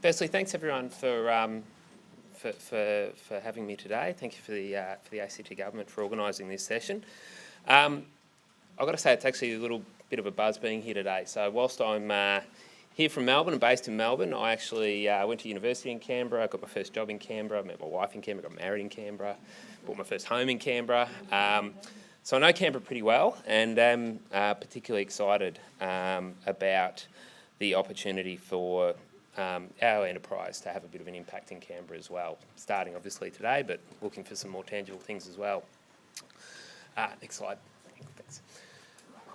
Firstly, thanks everyone for having me today. Thank you for the ACT government for organising this session. I've got to say it's actually a little bit of a buzz being here today. So whilst I'm here from Melbourne and based in Melbourne, I actually went to university in Canberra. I got my first job in Canberra. I met my wife in Canberra. Got married in Canberra. Bought my first home in Canberra. So I know Canberra pretty well, and am particularly excited about the opportunity for our enterprise to have a bit of an impact in Canberra as well, starting obviously today, but looking for some more tangible things as well. Next slide. Thanks.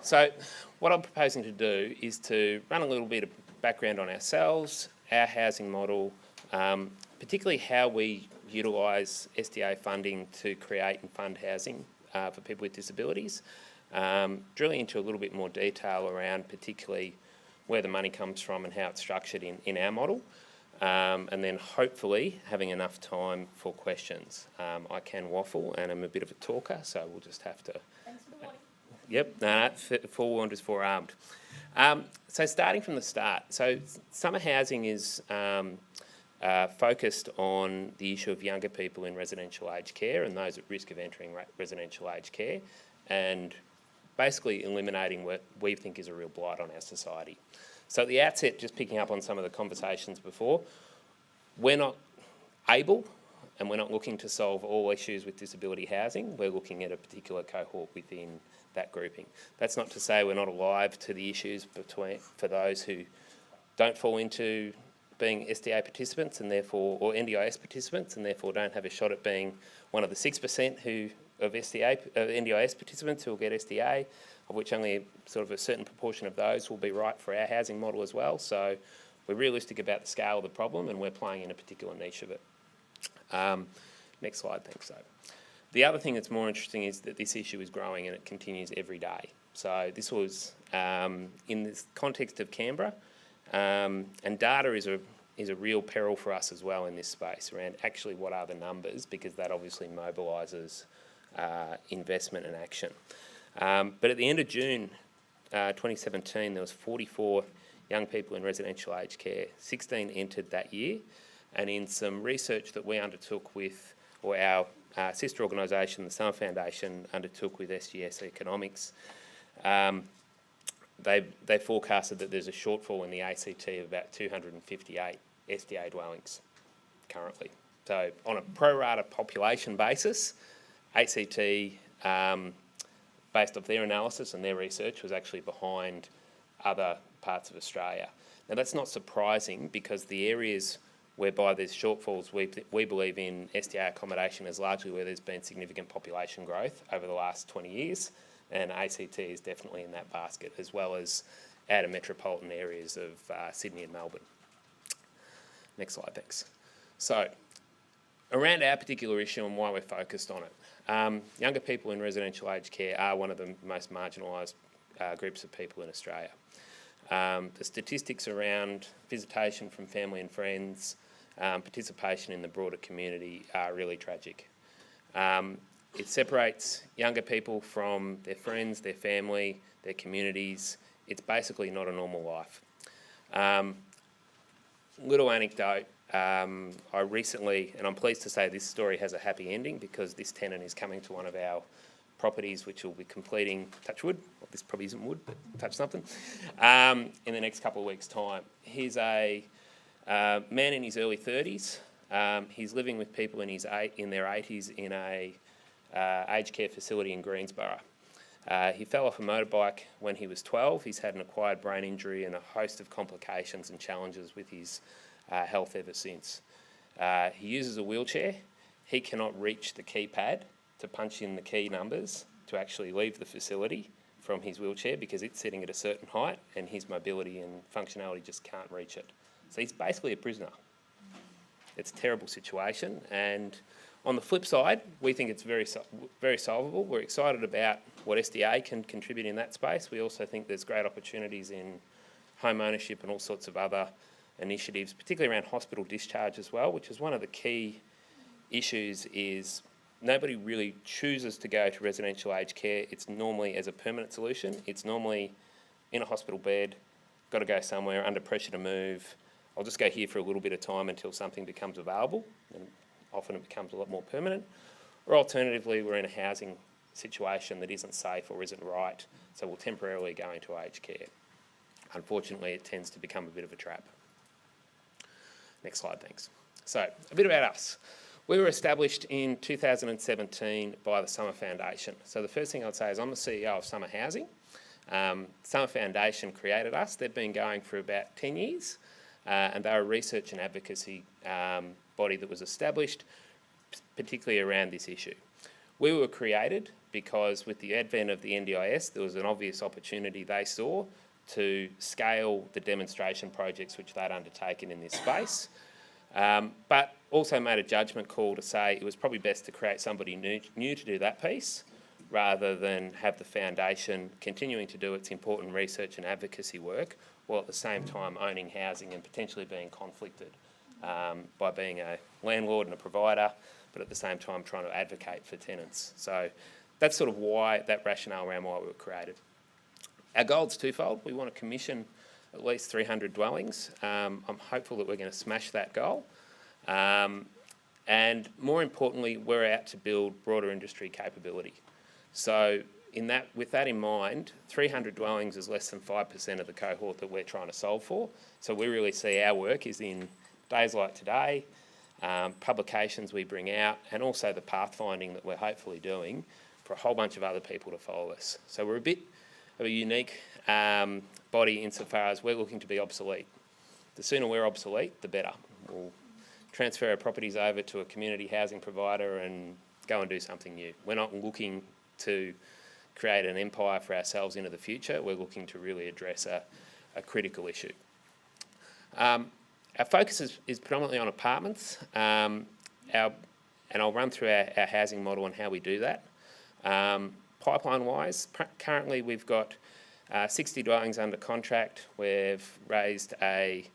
So what I'm proposing to do is to run a little bit of background on ourselves, our housing model, particularly how we utilise SDA funding to create and fund housing for people with disabilities, drilling into a little bit more detail around particularly where the money comes from and how it's structured in our model, and then hopefully having enough time for questions. I can waffle and I'm a bit of a talker, so we'll just have to... Thanks for the warning. Yep, forewarned is forearmed. So starting from the start, so summer housing is focused on the issue of younger people in residential aged care and those at risk of entering residential aged care, and basically eliminating what we think is a real blight on our society. So at the outset, just picking up on some of the conversations before, we're not able and we're not looking to solve all issues with disability housing. We're looking at a particular cohort within that grouping. That's not to say we're not alive to the issues for those who don't fall into being SDA participants and therefore, or NDIS participants, and therefore don't have a shot at being one of the 6% of NDIS participants who will get SDA, of which only sort of a certain proportion of those will be right for our housing model as well. So we're realistic about the scale of the problem and we're playing in a particular niche of it. Next slide, thanks. So the other thing that's more interesting is that this issue is growing and it continues every day. So this was in this context of Canberra, and data is a real peril for us as well in this space around actually what are the numbers, because that obviously mobilises investment and action. But at the end of June 2017, there was 44 young people in residential aged care. 16 entered that year, and in some research that we undertook with, or our sister organisation, the Summer Foundation, undertook with SGS Economics, they forecasted that there's a shortfall in the ACT of about 258 SDA dwellings currently. So on a pro rata population basis, ACT, based off their analysis and their research, was actually behind other parts of Australia. Now that's not surprising, because the areas whereby there's shortfalls, we believe in SDA accommodation is largely where there's been significant population growth over the last 20 years, and ACT is definitely in that basket, as well as outer metropolitan areas of Sydney and Melbourne. Next slide, thanks. So around our particular issue and why we're focused on it. Younger people in residential aged care are one of the most marginalised groups of people in Australia. The statistics around visitation from family and friends, participation in the broader community are really tragic. It separates younger people from their friends, their family, their communities. It's basically not a normal life. Little anecdote, I recently, and I'm pleased to say this story has a happy ending, because this tenant is coming to one of our properties which will be completing, touch wood, well, this probably isn't wood, but touch something, in the next couple of weeks' time. He's a man in his early 30s. He's living with people in their 80s in a aged care facility in Greensborough. He fell off a motorbike when he was 12. He's had an acquired brain injury and a host of complications and challenges with his health ever since. He uses a wheelchair. He cannot reach the keypad to punch in the key numbers to actually leave the facility from his wheelchair, because it's sitting at a certain height and his mobility and functionality just can't reach it. So he's basically a prisoner. It's a terrible situation, and on the flip side, we think it's very solvable. We're excited about what SDA can contribute in that space. We also think there's great opportunities in home ownership and all sorts of other initiatives, particularly around hospital discharge as well, which is one of the key issues. Is nobody really chooses to go to residential aged care. It's normally as a permanent solution. It's normally in a hospital bed, got to go somewhere, under pressure to move, I'll just go here for a little bit of time until something becomes available, and often it becomes a lot more permanent. Or alternatively, we're in a housing situation that isn't safe or isn't right, so we'll temporarily go into aged care. Unfortunately, it tends to become a bit of a trap. Next slide, thanks. So, a bit about us. We were established in 2017 by the Summer Foundation. So the first thing I'd say is I'm the CEO of Summer Housing. Summer Foundation created us. They've been going for about 10 years, and they're a research and advocacy body that was established particularly around this issue. We were created because with the advent of the NDIS, there was an obvious opportunity they saw to scale the demonstration projects which they'd undertaken in this space, but also made a judgment call to say it was probably best to create somebody new to do that piece rather than have the foundation continuing to do its important research and advocacy work while at the same time owning housing and potentially being conflicted by being a landlord and a provider, but at the same time trying to advocate for tenants. So that's sort of why, that rationale around why we were created. Our goal is twofold. We want to commission at least 300 dwellings. I'm hopeful that we're going to smash that goal. And more importantly, we're out to build broader industry capability. So with that in mind, 300 dwellings is less than 5% of the cohort that we're trying to solve for. So we really see our work is in days like today, publications we bring out, and also the pathfinding that we're hopefully doing for a whole bunch of other people to follow us. So we're a bit of a unique body insofar as we're looking to be obsolete. The sooner we're obsolete, the better. We'll transfer our properties over to a community housing provider and go and do something new. We're not looking to create an empire for ourselves into the future. We're looking to really address a critical issue. Our focus is predominantly on apartments, and I'll run through our housing model and how we do that. Pipeline-wise, currently we've got 60 dwellings under contract. We've raised a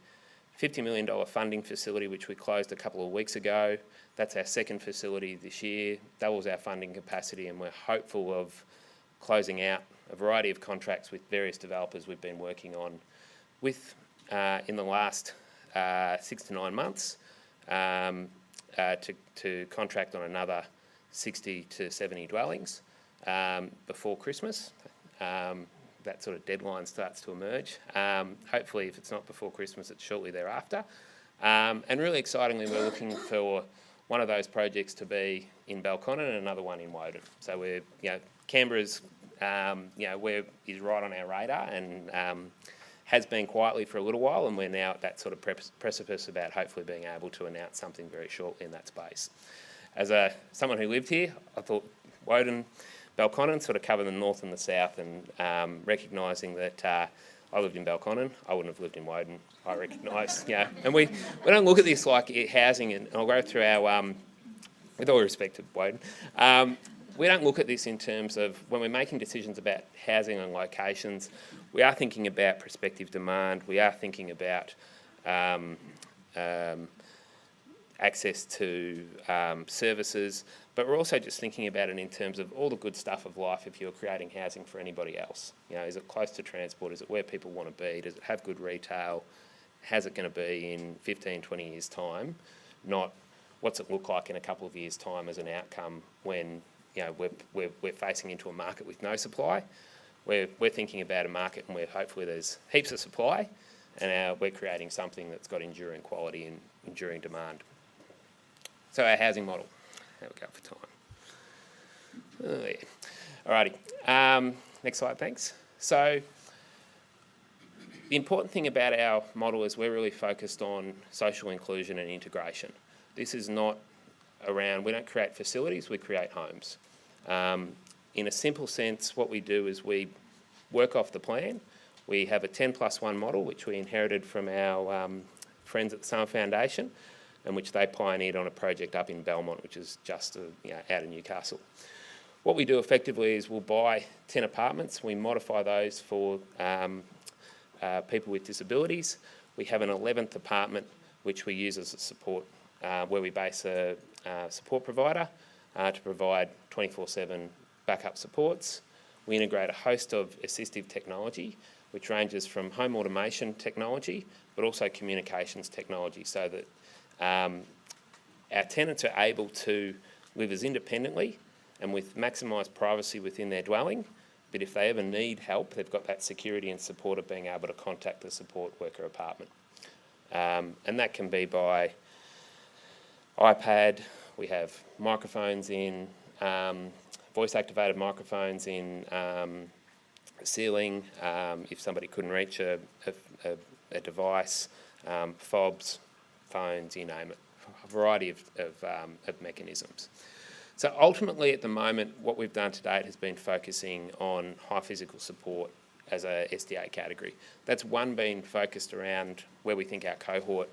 $50 million funding facility, which we closed a couple of weeks ago. That's our second facility this year, doubles our funding capacity, and we're hopeful of closing out a variety of contracts with various developers we've been working on with in the last 6 to 9 months to contract on another 60 to 70 dwellings before Christmas. That sort of deadline starts to emerge. Hopefully, if it's not before Christmas, it's shortly thereafter. And really excitingly, we're looking for one of those projects to be in Belconnen and another one in Woden. So we're, Canberra's, is right on our radar and has been quietly for a little while, and we're now at that sort of precipice about hopefully being able to announce something very shortly in that space. As someone who lived here, I thought Woden, Belconnen sort of cover the north and the south, and recognising that I lived in Belconnen, I wouldn't have lived in Woden. I recognise, and we don't look at this like housing, and I'll go through our, with all respect to Woden, we don't look at this in terms of when we're making decisions about housing and locations. We are thinking about prospective demand. We are thinking about access to services, but we're also just thinking about it in terms of all the good stuff of life if you're creating housing for anybody else. Is it close to transport? Is it where people want to be? Does it have good retail? How's it going to be in 15, 20 years' time? Not what's it look like in a couple of years' time as an outcome when we're facing into a market with no supply. We're thinking about a market and where hopefully there's heaps of supply, and we're creating something that's got enduring quality and enduring demand. So our housing model. How we go for time? Oh, yeah. Alrighty. Next slide, thanks. So the important thing about our model is we're really focused on social inclusion and integration. This is not around, we don't create facilities, we create homes. In a simple sense, what we do is we work off the plan. We have a 10+1 model, which we inherited from our friends at the Summer Foundation, and which they pioneered on a project up in Belmont, which is just out of Newcastle. What we do effectively is we'll buy 10 apartments, we modify those for people with disabilities. We have an 11th apartment which we use as a support, where we base a support provider to provide 24/7 backup supports. We integrate a host of assistive technology, which ranges from home automation technology, but also communications technology, so that our tenants are able to live as independently and with maximised privacy within their dwelling, but if they ever need help, they've got that security and support of being able to contact the support worker apartment. And that can be by iPad. We have microphones in, voice-activated microphones in the ceiling, if somebody couldn't reach a device, fobs, phones, you name it, a variety of mechanisms. So ultimately at the moment, what we've done to date has been focusing on high physical support as a SDA category. That's one being focused around where we think our cohort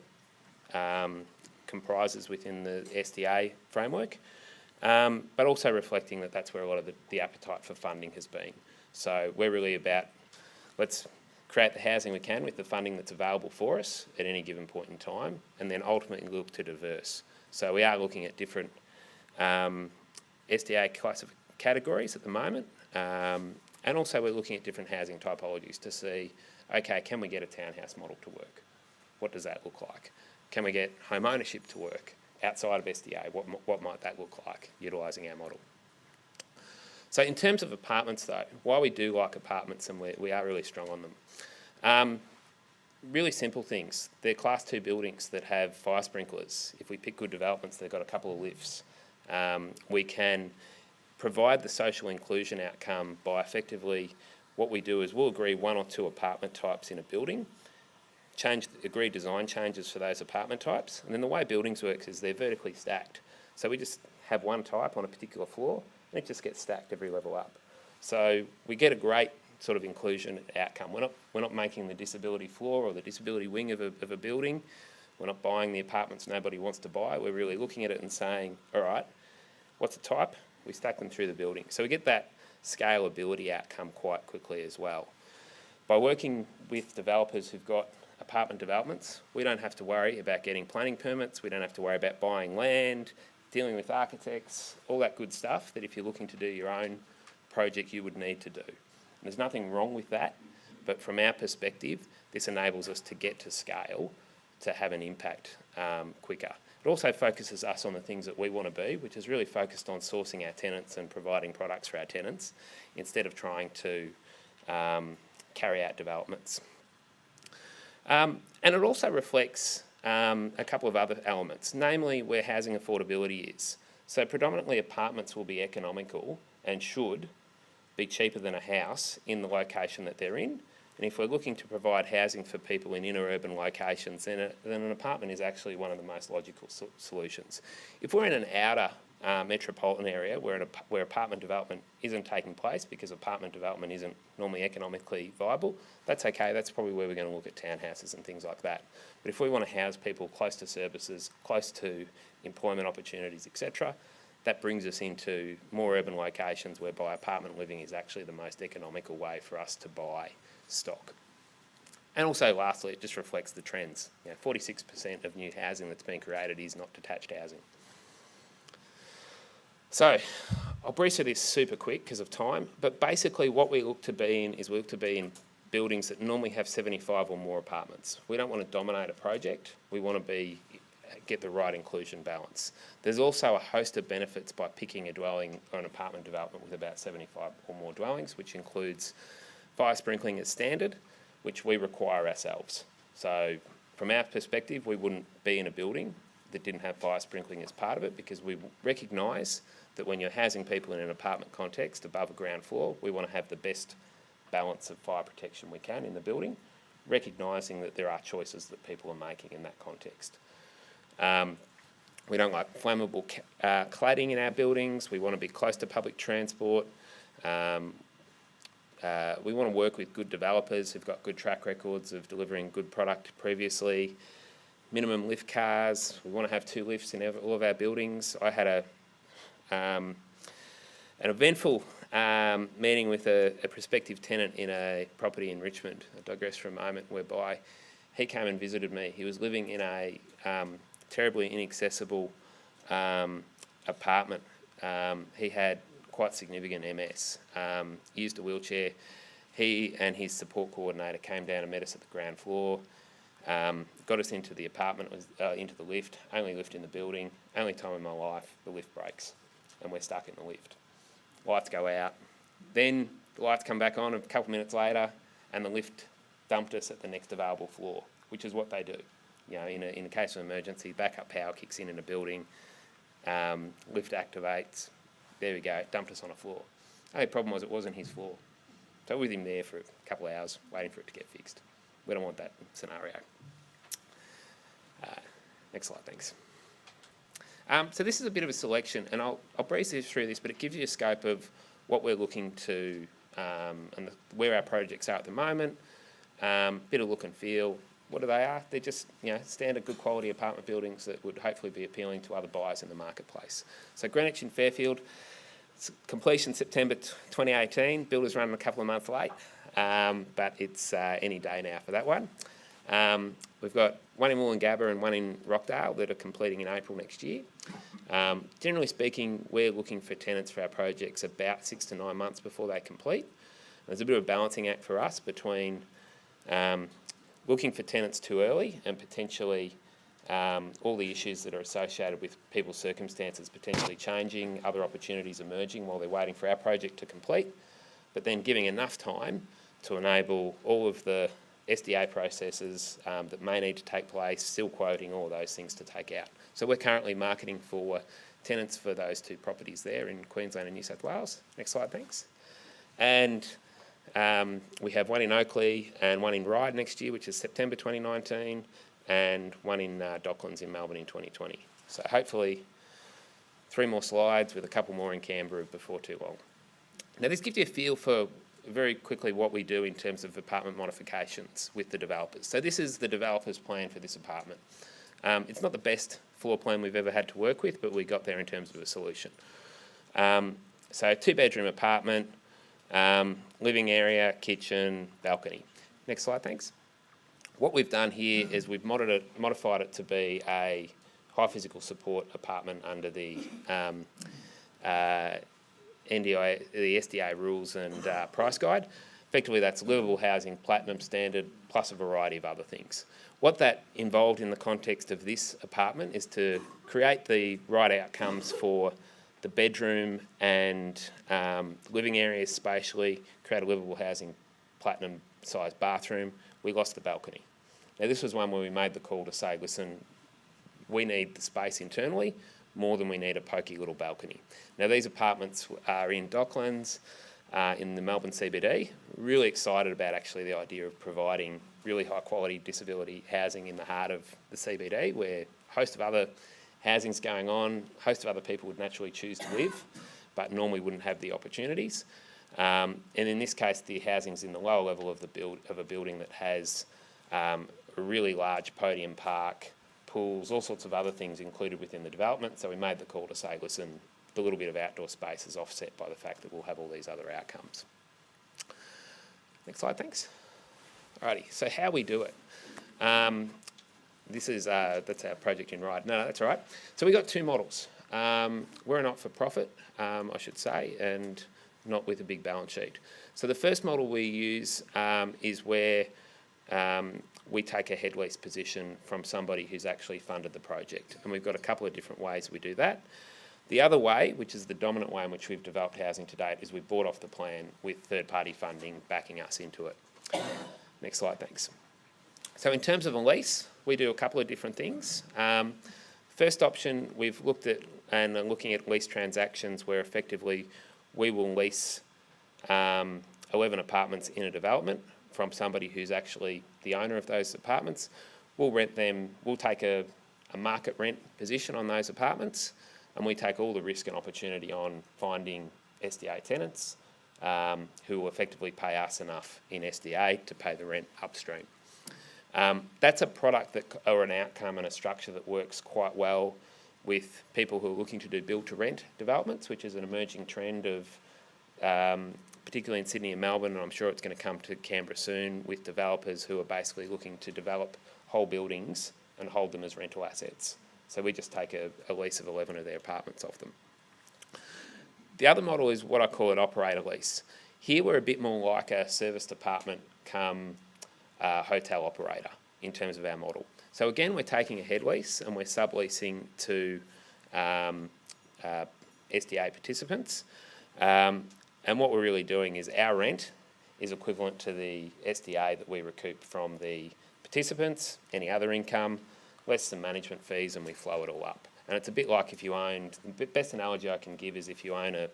comprises within the SDA framework, but also reflecting that that's where a lot of the appetite for funding has been. So we're really about, let's create the housing we can with the funding that's available for us at any given point in time, and then ultimately look to diverse. So we are looking at different SDA categories at the moment, and also we're looking at different housing typologies to see, okay, can we get a townhouse model to work? What does that look like? Can we get home ownership to work outside of SDA? What might that look like, utilising our model? So in terms of apartments though, why we do like apartments and we are really strong on them, really simple things. They're class 2 buildings that have fire sprinklers. If we pick good developments, they've got a couple of lifts. We can provide the social inclusion outcome by effectively, what we do is we'll agree 1 or 2 apartment types in a building, agree design changes for those apartment types, and then the way buildings work is they're vertically stacked. So we just have one type on a particular floor, and it just gets stacked every level up. So we get a great sort of inclusion outcome. We're not making the disability floor or the disability wing of a building. We're not buying the apartments nobody wants to buy. We're really looking at it and saying, all right, what's the type? We stack them through the building. So we get that scalability outcome quite quickly as well. By working with developers who've got apartment developments, we don't have to worry about getting planning permits. We don't have to worry about buying land, dealing with architects, all that good stuff that if you're looking to do your own project, you would need to do. And there's nothing wrong with that, but from our perspective, this enables us to get to scale to have an impact quicker. It also focuses us on the things that we want to be, which is really focused on sourcing our tenants and providing products for our tenants instead of trying to carry out developments. And it also reflects a couple of other elements, namely where housing affordability is. So predominantly apartments will be economical and should be cheaper than a house in the location that they're in. And if we're looking to provide housing for people in inner urban locations, then an apartment is actually one of the most logical solutions. If we're in an outer metropolitan area where apartment development isn't taking place because apartment development isn't normally economically viable, that's okay. That's probably where we're going to look at townhouses and things like that. But if we want to house people close to services, close to employment opportunities, etc., that brings us into more urban locations whereby apartment living is actually the most economical way for us to buy stock. And also lastly, it just reflects the trends. 46% of new housing that's being created is not detached housing. So I'll breeze through this super quick because of time, but basically what we look to be in is we look to be in buildings that normally have 75 or more apartments. We don't want to dominate a project. We want to get the right inclusion balance. There's also a host of benefits by picking a dwelling or an apartment development with about 75 or more dwellings, which includes fire sprinkling as standard, which we require ourselves. So from our perspective, we wouldn't be in a building that didn't have fire sprinkling as part of it because we recognise that when you're housing people in an apartment context above a ground floor, we want to have the best balance of fire protection we can in the building, recognising that there are choices that people are making in that context. We don't like flammable cladding in our buildings. We want to be close to public transport. We want to work with good developers who've got good track records of delivering good product previously. Minimum lift cars. We want to have 2 lifts in all of our buildings. I had an eventful meeting with a prospective tenant in a property in Richmond. I digress for a moment, whereby he came and visited me. He was living in a terribly inaccessible apartment. He had quite significant MS, used a wheelchair. He and his support coordinator came down and met us at the ground floor. got us into the apartment, into the lift, only lift in the building, only time in my life, the lift breaks and we're stuck in the lift. Lights go out, then the lights come back on a couple minutes later and the lift dumped us at the next available floor, which is what they do. You know, in a case of emergency, backup power kicks in a building, lift activates, there we go, dumped us on a floor. The only problem was it wasn't his floor. So we're with him there for a couple of hours, waiting for it to get fixed. We don't want that scenario. Next slide, thanks. So this is a bit of a selection, and I'll breeze through this, but it gives you a scope of what we're looking to and where our projects are at the moment. Bit of look and feel. What they are? They're just standard good quality apartment buildings that would hopefully be appealing to other buyers in the marketplace. So Greenwich in Fairfield, completion September 2018. Builders running a couple of months late, but it's any day now for that one. We've got one in Wollongabba and one in Rockdale that are completing in April next year. Generally speaking, we're looking for tenants for our projects about 6 to 9 months before they complete. There's a bit of a balancing act for us between looking for tenants too early and potentially all the issues that are associated with people's circumstances potentially changing, other opportunities emerging while they're waiting for our project to complete, but then giving enough time to enable all of the SDA processes that may need to take place, still quoting, all those things to take out. So we're currently marketing for tenants for those two properties there in Queensland and New South Wales. Next slide, thanks. And we have one in Oakley and one in Ryde next year, which is September 2019, and one in Docklands in Melbourne in 2020. So hopefully 3 more slides with a couple more in Canberra before too long. Now this gives you a feel for very quickly what we do in terms of apartment modifications with the developers. So this is the developer's plan for this apartment. It's not the best floor plan we've ever had to work with, but we got there in terms of a solution. So 2-bedroom apartment, living area, kitchen, balcony. Next slide, thanks. What we've done here is we've modified it to be a high physical support apartment under the NDI, the SDA rules and price guide. Effectively, that's livable housing, platinum standard, plus a variety of other things. What that involved in the context of this apartment is to create the right outcomes for the bedroom and living areas spatially, create a livable housing, platinum sized bathroom. We lost the balcony. Now this was one where we made the call to say, listen, we need the space internally more than we need a pokey little balcony. Now these apartments are in Docklands, in the Melbourne CBD. Really excited about actually the idea of providing really high quality disability housing in the heart of the CBD, where a host of other housing's going on, a host of other people would naturally choose to live, but normally wouldn't have the opportunities. And in this case, the housing's in the lower level of a building that has a really large podium park, pools, all sorts of other things included within the development. So we made the call to say, listen, the little bit of outdoor space is offset by the fact that we'll have all these other outcomes. Next slide, thanks. Alrighty, so how we do it. This is, that's our project in Ryde. No, that's all right. So we got 2 models. We're a not-for-profit, I should say, and not with a big balance sheet. So the first model we use is where we take a head lease position from somebody who's actually funded the project. And we've got a couple of different ways we do that. The other way, which is the dominant way in which we've developed housing to date, is we've bought off the plan with third-party funding backing us into it. Next slide, thanks. So in terms of a lease, we do a couple of different things. First option, we've looked at and are looking at lease transactions where effectively we will lease 11 apartments in a development from somebody who's actually the owner of those apartments. We'll rent them, we'll take a market rent position on those apartments, and we take all the risk and opportunity on finding SDA tenants who will effectively pay us enough in SDA to pay the rent upstream. That's a product that, or an outcome and a structure that works quite well with people who are looking to do build-to-rent developments, which is an emerging trend of, particularly in Sydney and Melbourne, and I'm sure it's going to come to Canberra soon, with developers who are basically looking to develop whole buildings and hold them as rental assets. So we just take a lease of 11 of their apartments off them. The other model is what I call an operator lease. Here we're a bit more like a service department come hotel operator. in terms of our model. So again, we're taking a head lease and we're subleasing to SDA participants. And what we're really doing is our rent is equivalent to the SDA that we recoup from the participants, any other income, less some management fees, and we flow it all up. And it's a bit like if you owned, the best analogy I can give is if you own a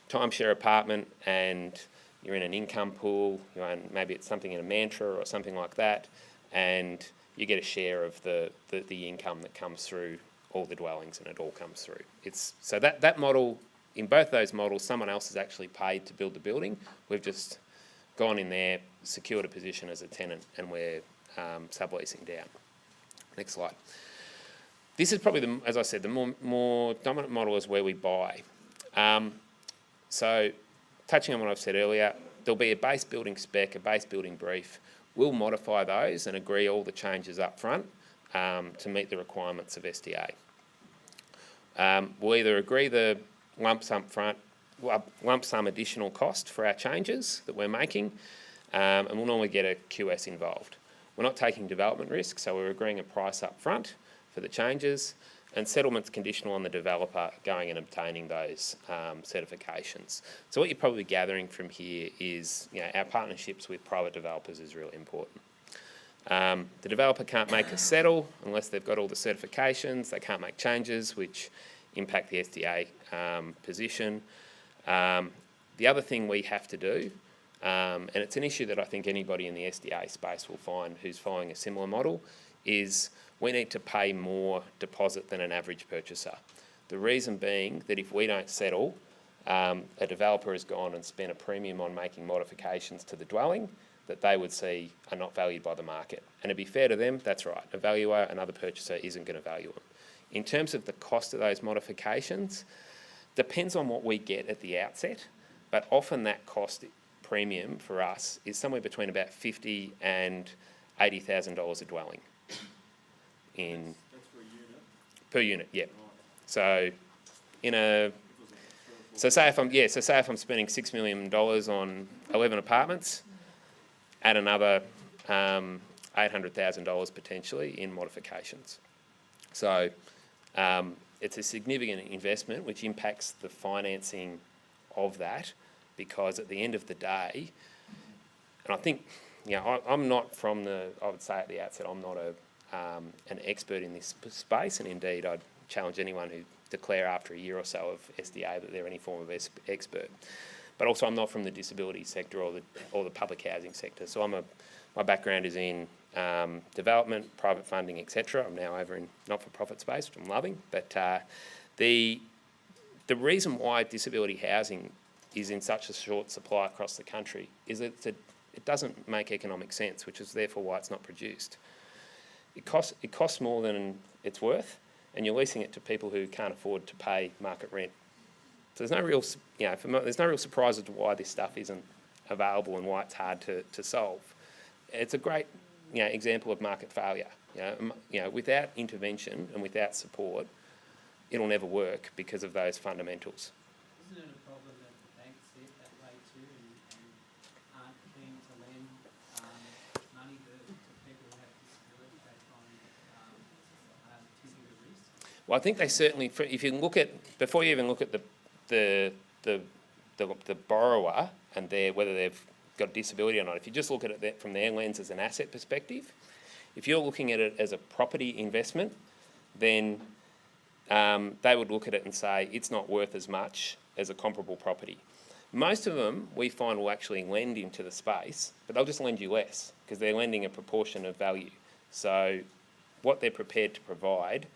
timeshare apartment and you're in an income pool, you own, maybe it's something in a mantra or something like that, and you get a share of the income that comes through all the dwellings, and it all comes through. So that model, in both those models, someone else has actually paid to build the building. We've just gone in there, secured a position as a tenant, and we're subleasing down. Next slide. This is probably, as I said, the more dominant model is where we buy. So touching on what I've said earlier, there'll be a base building spec, a base building brief. We'll modify those and agree all the changes up front to meet the requirements of SDA. We'll either agree the lump sum additional cost for our changes that we're making, and we'll normally get a QS involved. We're not taking development risk, so we're agreeing a price up front for the changes, and settlement's conditional on the developer going and obtaining those certifications. So what you're probably gathering from here is, our partnerships with private developers is really important. The developer can't make us settle unless they've got all the certifications. They can't make changes which impact the SDA position. The other thing we have to do, and it's an issue that I think anybody in the SDA space will find who's following a similar model, is we need to pay more deposit than an average purchaser. The reason being that if we don't settle, a developer has gone and spent a premium on making modifications to the dwelling that they would see are not valued by the market. And to be fair to them, that's right. A valuer, another purchaser, isn't going to value them. In terms of the cost of those modifications, depends on what we get at the outset, but often that cost premium for us is somewhere between about $50,000 and $80,000 a dwelling. That's for a unit? Per unit, yeah. Right. So say if I'm spending $6 million on 11 apartments, add another $800,000 potentially in modifications. So it's a significant investment which impacts the financing of that, because at the end of the day, and I think, I'm not I would say at the outset, I'm not an expert in this space, and indeed I'd challenge anyone who declare after a year or so of SDA that they're any form of expert. But also I'm not from the disability sector or the public housing sector. So my background is in development, private funding, etc. I'm now over in not-for-profit space, which I'm loving. But the reason why disability housing is in such a short supply across the country is that it doesn't make economic sense, which is therefore why it's not produced. It costs more than it's worth, and you're leasing it to people who can't afford to pay market rent. So there's no real surprise as to why this stuff isn't available and why it's hard to solve. It's a great example of market failure. Without intervention and without support, it'll never work because of those fundamentals. Isn't it a problem that the banks see it that way too and aren't keen to lend money to people who have disability they find taking the risk? Well, I think they certainly, if you look at, before you even look at the borrower and whether they've got a disability or not, if you just look at it from their lens as an asset perspective, if you're looking at it as a property investment, then they would look at it and say it's not worth as much as a comparable property. Most of them we find will actually lend into the space, but they'll just lend you less because they're lending a proportion of value. So what they're prepared to provide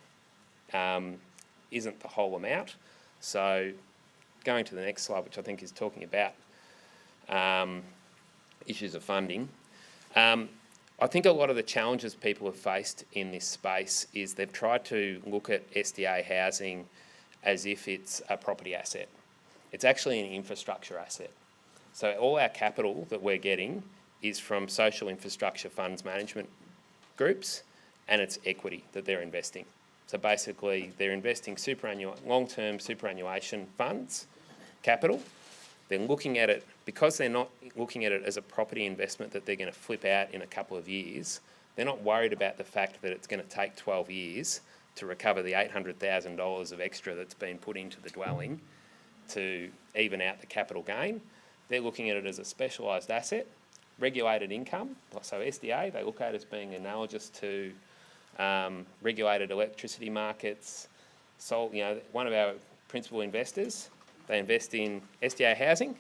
isn't the whole amount. So going to the next slide, which I think is talking about issues of funding. I think a lot of the challenges people have faced in this space is they've tried to look at SDA housing as if it's a property asset. It's actually an infrastructure asset. So all our capital that we're getting is from social infrastructure funds management groups, and it's equity that they're investing. So basically they're investing long-term superannuation funds, capital. They're looking at it, because they're not looking at it as a property investment that they're going to flip out in a couple of years, They're not worried about the fact that it's going to take 12 years to recover the $800,000 of extra that's been put into the dwelling to even out the capital gain. They're looking at it as a specialised asset, regulated income, so SDA, they look at it as being analogous to regulated electricity markets. So, one of our principal investors, they invest in SDA housing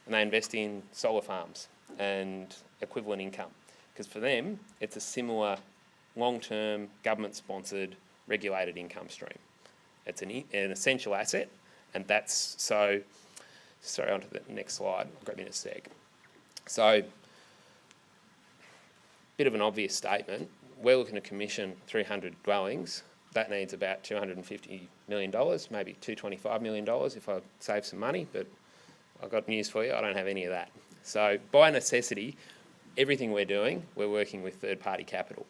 and they invest in solar farms and equivalent income. Because for them, it's a similar long-term government-sponsored regulated income stream. It's an essential asset, and that's so. Sorry, on to the next slide. I'll grab you in a sec. So, bit of an obvious statement. We're looking to commission 300 dwellings. That needs about $250 million, maybe $225 million if I save some money, but I've got news for you, I don't have any of that. So by necessity, everything we're doing, we're working with third-party capital.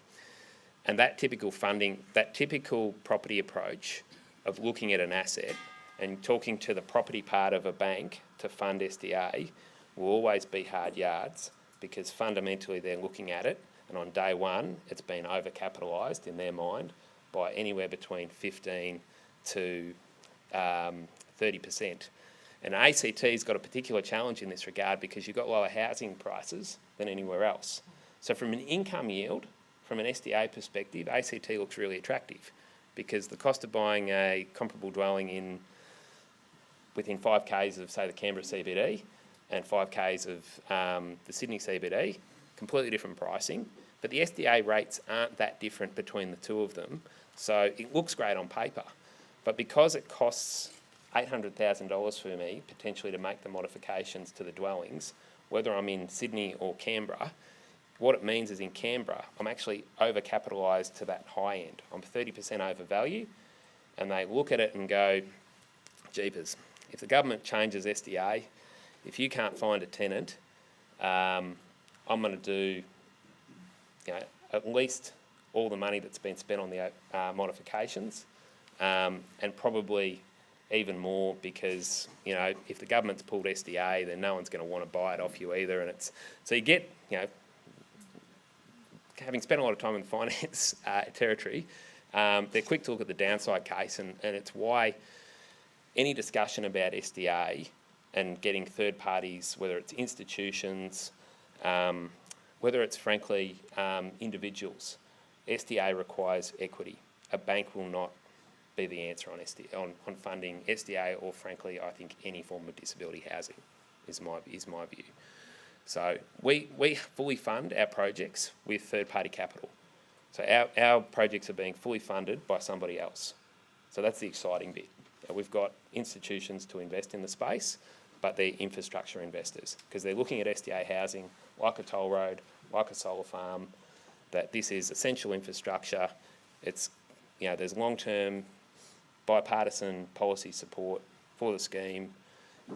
And that typical funding, that typical property approach of looking at an asset and talking to the property part of a bank to fund SDA will always be hard yards, because fundamentally they're looking at it, and on day one, it's been overcapitalised in their mind by anywhere between 15 to 30%. And ACT's got a particular challenge in this regard because you've got lower housing prices than anywhere else. So from an income yield, from an SDA perspective, ACT looks really attractive because the cost of buying a comparable dwelling within 5 k's of, say, the Canberra CBD and 5 k's of the Sydney CBD, completely different pricing, but the SDA rates aren't that different between the two of them, so it looks great on paper. But because it costs $800,000 for me, potentially, to make the modifications to the dwellings, whether I'm in Sydney or Canberra, what it means is in Canberra, I'm actually overcapitalised to that high end. I'm 30% overvalue, and they look at it and go, jeepers, if the government changes SDA, if you can't find a tenant, I'm going to do at least all the money that's been spent on the modifications, and probably even more, because if the government's pulled SDA, then no one's going to want to buy it off you either. And it's so you get having spent a lot of time in finance territory, they're quick to look at the downside case, and it's why any discussion about SDA and getting third parties, whether it's institutions, whether it's frankly individuals, SDA requires equity. A bank will not be the answer on funding SDA, or frankly, I think any form of disability housing is my view. So we fully fund our projects with third-party capital. So our projects are being fully funded by somebody else. So that's the exciting bit. We've got institutions to invest in the space, but they're infrastructure investors, because they're looking at SDA housing like a toll road, like a solar farm, that this is essential infrastructure. It's, there's long-term bipartisan policy support for the scheme,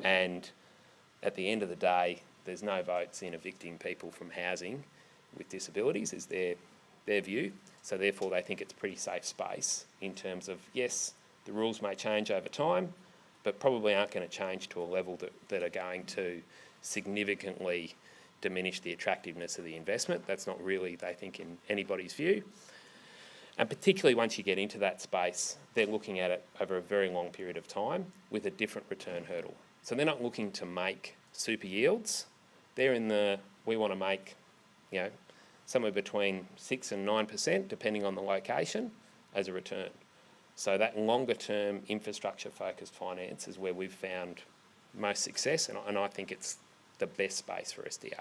and at the end of the day, there's no votes in evicting people from housing with disabilities, is their view. So therefore they think it's a pretty safe space in terms of, yes, the rules may change over time, but probably aren't going to change to a level that are going to significantly diminish the attractiveness of the investment. That's not really, they think, in anybody's view. And particularly once you get into that space, they're looking at it over a very long period of time with a different return hurdle. So they're not looking to make super yields. They're in we want to make, somewhere between 6 and 9%, depending on the location, as a return. So that longer term infrastructure focused finance is where we've found most success, and I think it's the best space for SDA.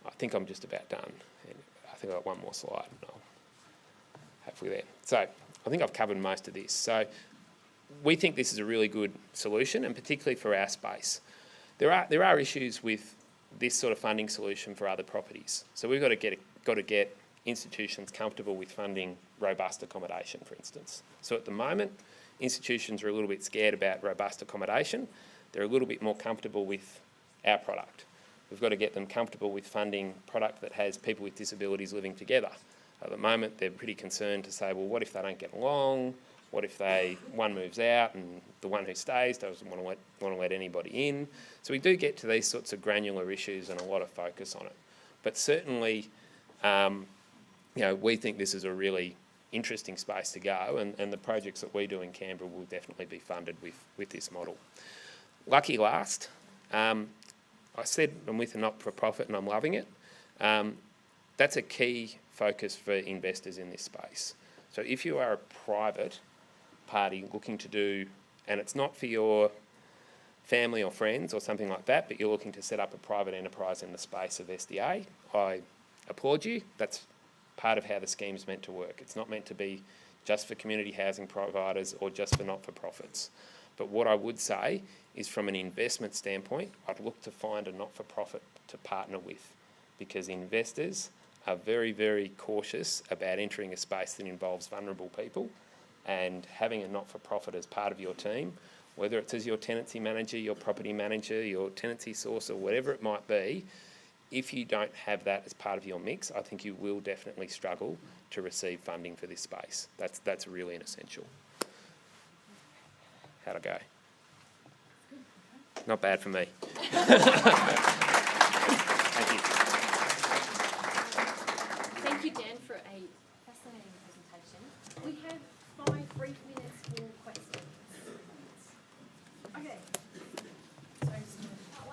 I think I'm just about done. I think I've got one more slide and I'll hopefully there. So I think I've covered most of this. So we think this is a really good solution, and particularly for our space. There are issues with this sort of funding solution for other properties. So we've got to get institutions comfortable with funding robust accommodation, for instance. So at the moment, institutions are a little bit scared about robust accommodation. They're a little bit more comfortable with our product. We've got to get them comfortable with funding product that has people with disabilities living together. At the moment, they're pretty concerned to say, well, what if they don't get along? What if one moves out and the one who stays doesn't want to let anybody in? So we do get to these sorts of granular issues and a lot of focus on it. But certainly we think this is a really interesting space to go, and the projects that we do in Canberra will definitely be funded with this model. Lucky last, I said I'm with a not-for-profit and I'm loving it. That's a key focus for investors in this space. So if you are a private party looking to do, and it's not for your family or friends or something like that, but you're looking to set up a private enterprise in the space of SDA, I applaud you. That's part of how the scheme's meant to work. It's not meant to be just for community housing providers or just for not-for-profits. But what I would say is, from an investment standpoint, I'd look to find a not-for-profit to partner with, because investors are very, very cautious about entering a space that involves vulnerable people, and having a not-for-profit as part of your team, whether it's as your tenancy manager, your property manager, your tenancy source, or whatever it might be, if you don't have that as part of your mix, I think you will definitely struggle to receive funding for this space. That's really an essential. How'd I go? Not bad for me. Thank you. Thank you, Dan, for a fascinating presentation. We have 5 brief minutes for questions. Okay. So, part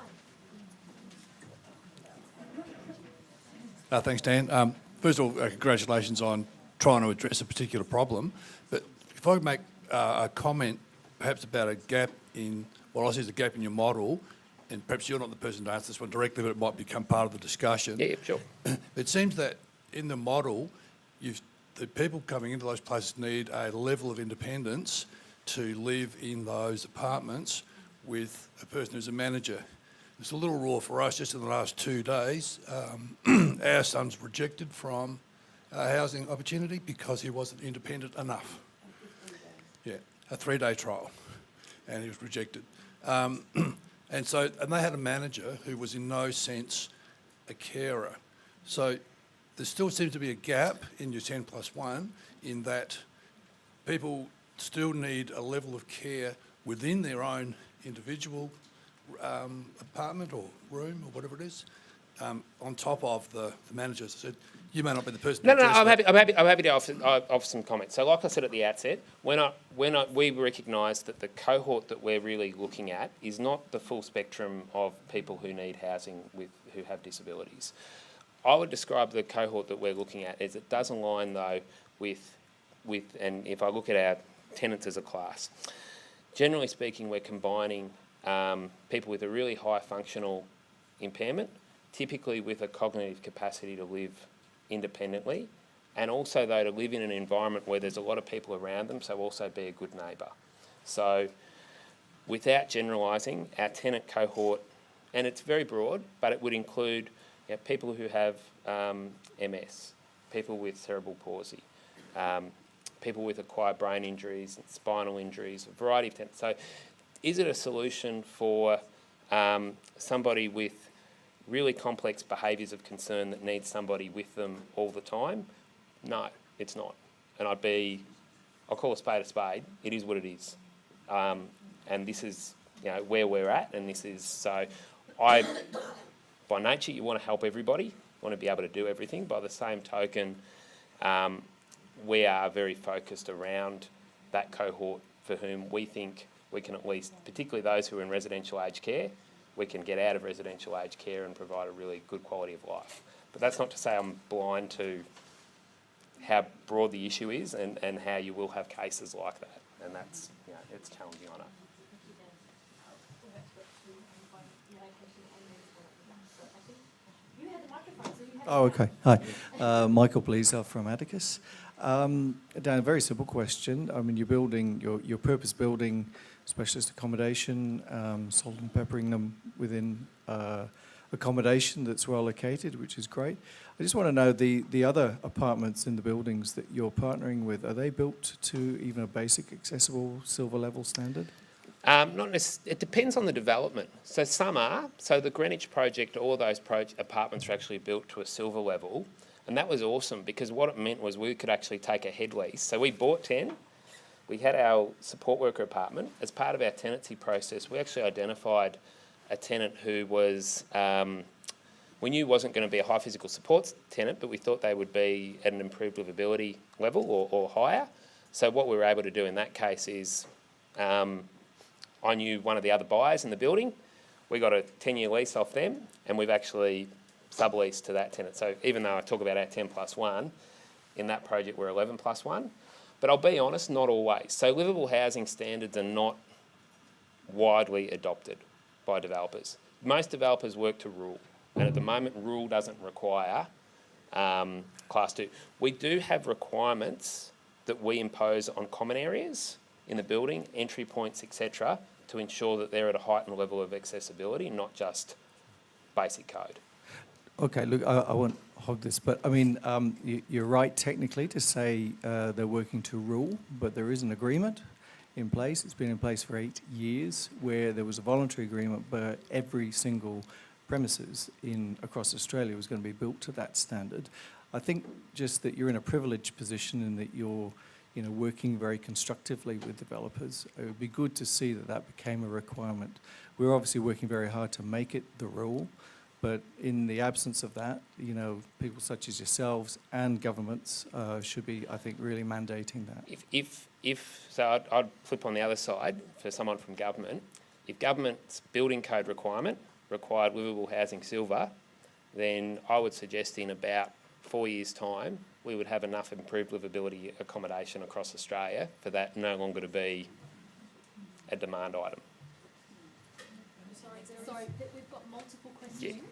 one. Thanks, Dan. First of all, congratulations on trying to address a particular problem. But if I could make a comment, perhaps about a gap in, what I see as a gap in your model, and perhaps you're not the person to answer this one directly, but it might become part of the discussion. Yeah, sure. It seems that in the model, the people coming into those places need a level of independence to live in those apartments with a person who's a manager. It's a little raw for us. Just in the last 2 days, our son's rejected from a housing opportunity because he wasn't independent enough. Yeah, a 3-day trial, and he was rejected. And they had a manager who was in no sense a carer. So there still seems to be a gap in your 10+1 in that people still need a level of care within their own individual apartment or room or whatever it is, on top of the managers. I said, you may not be the person. No, I'm happy to offer some comments. So, like I said at the outset, we recognise that the cohort that we're really looking at is not the full spectrum of people who need housing who have disabilities. I would describe the cohort that we're looking at as it does align though with, and if I look at our tenants as a class, generally speaking, we're combining people with a really high functional impairment, typically with a cognitive capacity to live independently, and also though to live in an environment where there's a lot of people around them, so also be a good neighbour. So without generalising, our tenant cohort, and it's very broad, but it would include people who have MS, people with cerebral palsy, people with acquired brain injuries, and spinal injuries, a variety of tenants. So is it a solution for somebody with really complex behaviours of concern that needs somebody with them all the time? No, it's not. And I'll call a spade. It is what it is. And this is where we're at, and this is, so by nature, you want to help everybody, want to be able to do everything. By the same token, we are very focused around that cohort for whom we think we can at least, particularly those who are in residential aged care, we can get out of residential aged care and provide a really good quality of life. But that's not to say I'm blind to how broad the issue is and how you will have cases like that. And that's, it's challenging, I know. Oh, okay. Hi. Michael Bleaser from Atticus. Dan, a very simple question. I mean, you're building, your purpose building specialist accommodation, salt and peppering them within accommodation that's well located, which is great. I just want to know the other apartments in the buildings that you're partnering with, are they built to even a basic accessible silver level standard? It depends on the development. So some are. So the Greenwich project, all those apartments are actually built to a silver level. And that was awesome because what it meant was we could actually take a head lease. So we bought 10. We had our support worker apartment. As part of our tenancy process, we actually identified a tenant who was we knew wasn't going to be a high physical support tenant, but we thought they would be at an improved livability level or higher. So what we were able to do in that case is, I knew one of the other buyers in the building. We got a 10-year lease off them, and we've actually subleased to that tenant. So even though I talk about our 10+1, in that project we're 11+1. But I'll be honest, not always. So livable housing standards are not widely adopted by developers. Most developers work to rule, and at the moment rule doesn't require Class 2. We do have requirements that we impose on common areas in the building, entry points, etc., to ensure that they're at a heightened level of accessibility, not just basic code. Okay, look, I won't hog this, but I mean, you're right technically to say they're working to rule, but there is an agreement in place. It's been in place for 8 years, where there was a voluntary agreement, but every single premises across Australia was going to be built to that standard. I think just that you're in a privileged position in that you're working very constructively with developers. It would be good to see that became a requirement. We're obviously working very hard to make it the rule, but in the absence of that, people such as yourselves and governments should be, I think, really mandating that. So I'd flip on the other side for someone from government. If government's building code requirement required livable housing silver, then I would suggest in about 4 years' time, we would have enough improved livability accommodation across Australia for that no longer to be a demand item. Sorry, but we've got multiple questions,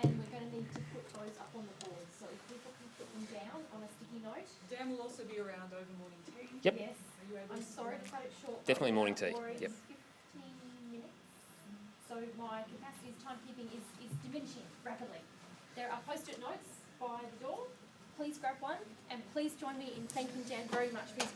and we're going to need to put those up on the board. So if people can put them down on a sticky note. Dan will also be around over morning tea. Yep. Yes. Are you able I'm to sorry to cut it short. Definitely morning tea. Or Yep. 15 minutes. So my capacity of timekeeping is diminishing rapidly. There are post-it notes by the door. Please grab one, and please join me in thanking Dan very much for his